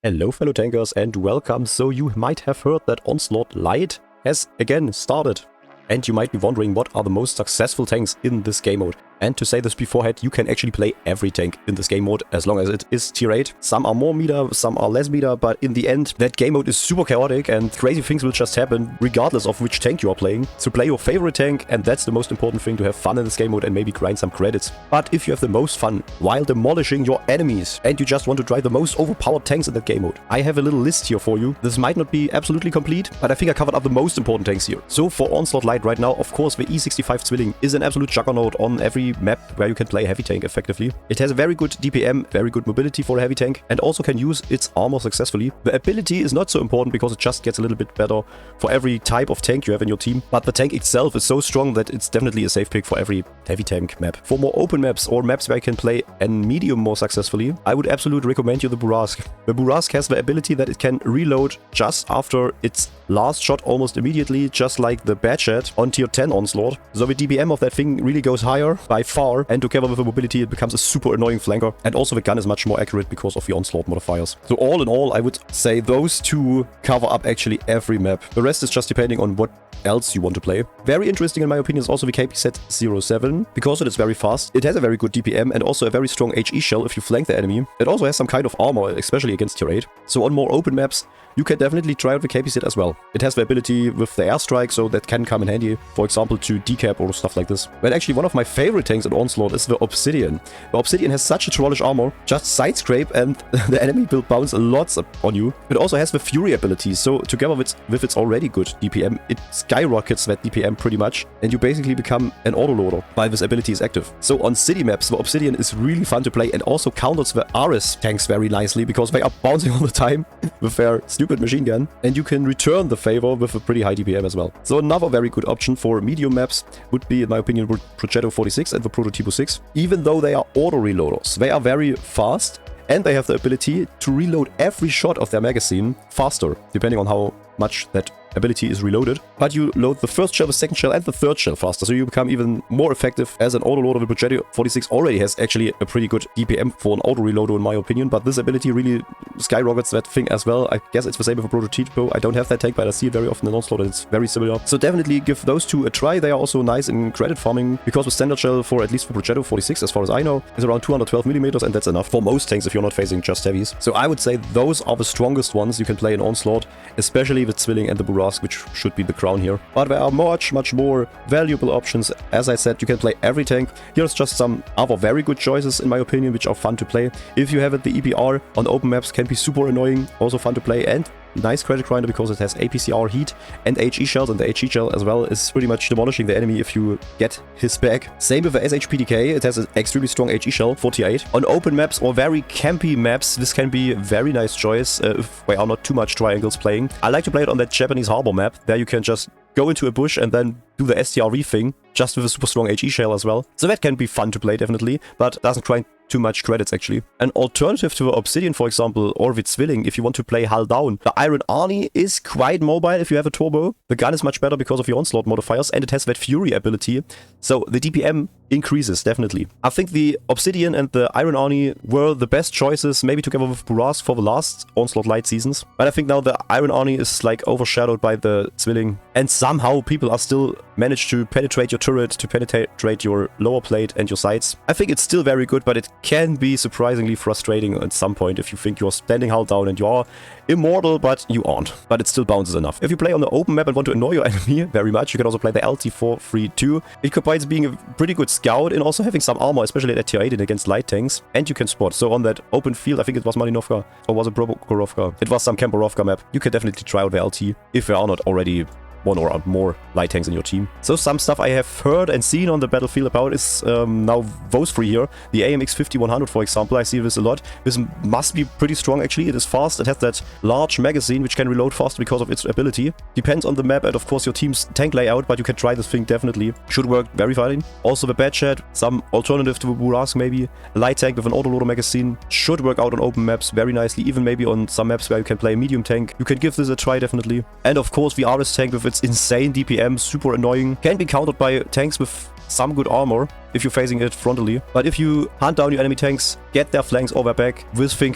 Hello fellow tankers and welcome. So you might have heard that Onslaught Lite has again started. And you might be wondering what are the most successful tanks in this game mode. And to say this beforehand, you can actually play every tank in this game mode as long as it is tier 8. Some are more meta, some are less meta, but in the end, that game mode is super chaotic and crazy things will just happen regardless of which tank you are playing. So play your favorite tank, and that's the most important thing, to have fun in this game mode and maybe grind some credits. But if you have the most fun while demolishing your enemies and you just want to drive the most overpowered tanks in that game mode, I have a little list here for you. This might not be absolutely complete, but I think I covered up the most important tanks here. So for Onslaught Lite right now, of course, the E65 Zwilling is an absolute juggernaut on every map where you can play a heavy tank effectively. It has a very good DPM, very good mobility for a heavy tank, and also can use its armor successfully. The ability is not so important because it just gets a little bit better for every type of tank you have in your team, but the tank itself is so strong that it's definitely a safe pick for every heavy tank map. For more open maps or maps where you can play a medium more successfully, I would absolutely recommend you the Bourrasque. The Bourrasque has the ability that it can reload just after its last shot almost immediately, just like the Badget on tier 10 Onslaught. So the DPM of that thing really goes higher by far, and together with the mobility it becomes a super annoying flanker, and also the gun is much more accurate because of the Onslaught modifiers. So all in all, I would say those two cover up actually every map. The rest is just depending on what else you want to play. Very interesting in my opinion is also the KPZ-07, because it is very fast. It has a very good DPM and also a very strong HE shell if you flank the enemy. It also has some kind of armor, especially against tier 8. So on more open maps, you can definitely try out the KPZ as well. It has the ability with the airstrike, so that can come in handy, for example, to decap or stuff like this. But actually, one of my favorite tanks in Onslaught is the Obsidian. The Obsidian has such a trollish armor, just side scrape and the enemy will bounce lots on you. It also has the Fury ability, so together with its already good DPM, it skyrockets that DPM pretty much, and you basically become an autoloader while this ability is active. So on city maps, the Obsidian is really fun to play and also counters the Ares tanks very nicely, because they are bouncing all the time with their stupid machine gun, and you can return the favor with a pretty high DPM as well. So another very good option for medium maps would be, in my opinion, Progetto 46 and the Prototipo 6. Even though they are auto reloaders, they are very fast, and they have the ability to reload every shot of their magazine faster, depending on how much that ability is reloaded. But you load the first shell, the second shell, and the third shell faster, so you become even more effective as an autoloader. The Progetto 46 already has actually a pretty good DPM for an auto reloader in my opinion, but this ability really skyrockets that thing as well. I guess it's the same for Prototipo. I don't have that tank, but I see it very often in Onslaught and it's very similar. So definitely give those two a try. They are also nice in credit farming, because the standard shell for at least for Progetto 46, as far as I know, is around 212mm, and that's enough for most tanks if you're not facing just heavies. So I would say those are the strongest ones you can play in Onslaught, especially the Zwilling and the Bourrasque, which should be the crown here. But there are much more valuable options. As I said, you can play every tank. Here's just some other very good choices in my opinion, which are fun to play. If you have it, the EPR on open maps can be super annoying, also fun to play, and nice credit grinder because it has APCR heat and HE shells, and the HE shell as well is pretty much demolishing the enemy if you get his back. Same with the ShPTK, it has an extremely strong HE shell for tier 8. On open maps or very campy maps, this can be a very nice choice if there are not too much triangles playing. I like to play it on that Japanese harbor map. There you can just go into a bush and then do the STRV thing, just with a super strong HE shell as well. So that can be fun to play definitely, but doesn't grind too much credits actually. An alternative to the Obsidian, for example, or with Zwilling, if you want to play hull down, the Iron Arnie is quite mobile if you have a turbo. The gun is much better because of the Onslaught modifiers, and it has that Fury ability, so the DPM increases definitely. I think the Obsidian and the Iron Arnie were the best choices, maybe together with Bourrasque for the last Onslaught Lite seasons. But I think now the Iron Arnie is like overshadowed by the Zwilling, and somehow people are still managed to penetrate your turret, to penetrate your lower plate and your sights. I think it's still very good, but it can be surprisingly frustrating at some point if you think you're standing hull down and you are immortal, but you aren't. But it still bounces enough. If you play on the open map and want to annoy your enemy very much, you can also play the LT432. It combines being a pretty good scout and also having some armor, especially at tier 8 and against light tanks, and you can spot. So on that open field, I think it was Malinovka, or was it Progorovka? It was some Kemperovka map. You can definitely try out the LT if there are not already one or more light tanks in your team. So some stuff I have heard and seen on the battlefield about is now those three here. The AMX 5100, for example, I see this a lot. This must be pretty strong actually. It is fast. It has that large magazine which can reload faster because of its ability. Depends on the map and of course your team's tank layout, but you can try this thing definitely. Should work very fine. Also the Badget, some alternative to the Bourrasque maybe. A light tank with an autoloader magazine should work out on open maps very nicely. Even maybe on some maps where you can play a medium tank. You can give this a try definitely. And of course the Ares tank with its insane DPM, super annoying, can be countered by tanks with some good armor. if you're facing it frontally. But if you hunt down your enemy tanks, get their flanks or their back, this thing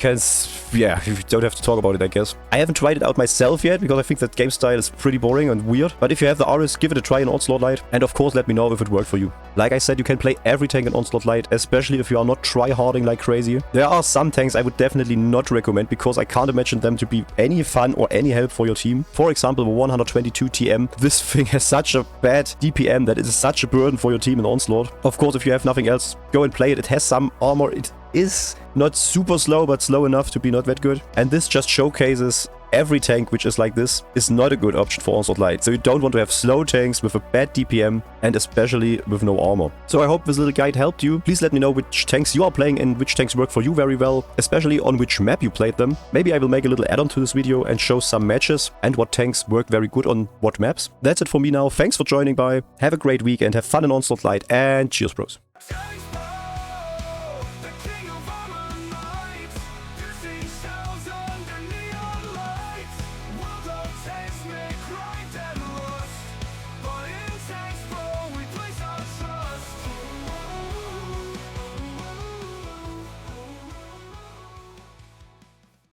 yeah, you don't have to talk about it, I guess. I haven't tried it out myself yet because I think that game style is pretty boring and weird. But if you have the RS, give it a try in Onslaught Lite. And of course, let me know if it worked for you. Like I said, you can play every tank in Onslaught Lite, especially if you are not try-harding like crazy. There are some tanks I would definitely not recommend because I can't imagine them to be any fun or any help for your team. For example, the 122 TM. This thing has such a bad DPM that it is such a burden for your team in Onslaught. Of course, if you have nothing else, go and play it. It has some armor. It is not super slow, but slow enough to be not that good. And this just showcases every tank which is like this is not a good option for Onslaught Lite. So you don't want to have slow tanks with a bad DPM and especially with no armor. So I hope this little guide helped you. Please let me know which tanks you are playing and which tanks work for you very well, especially on which map you played them. Maybe I will make a little add-on to this video and show some matches and what tanks work very good on what maps. That's it for me now. Thanks for joining by. Have a great week and have fun in Onslaught Lite, and cheers, bros.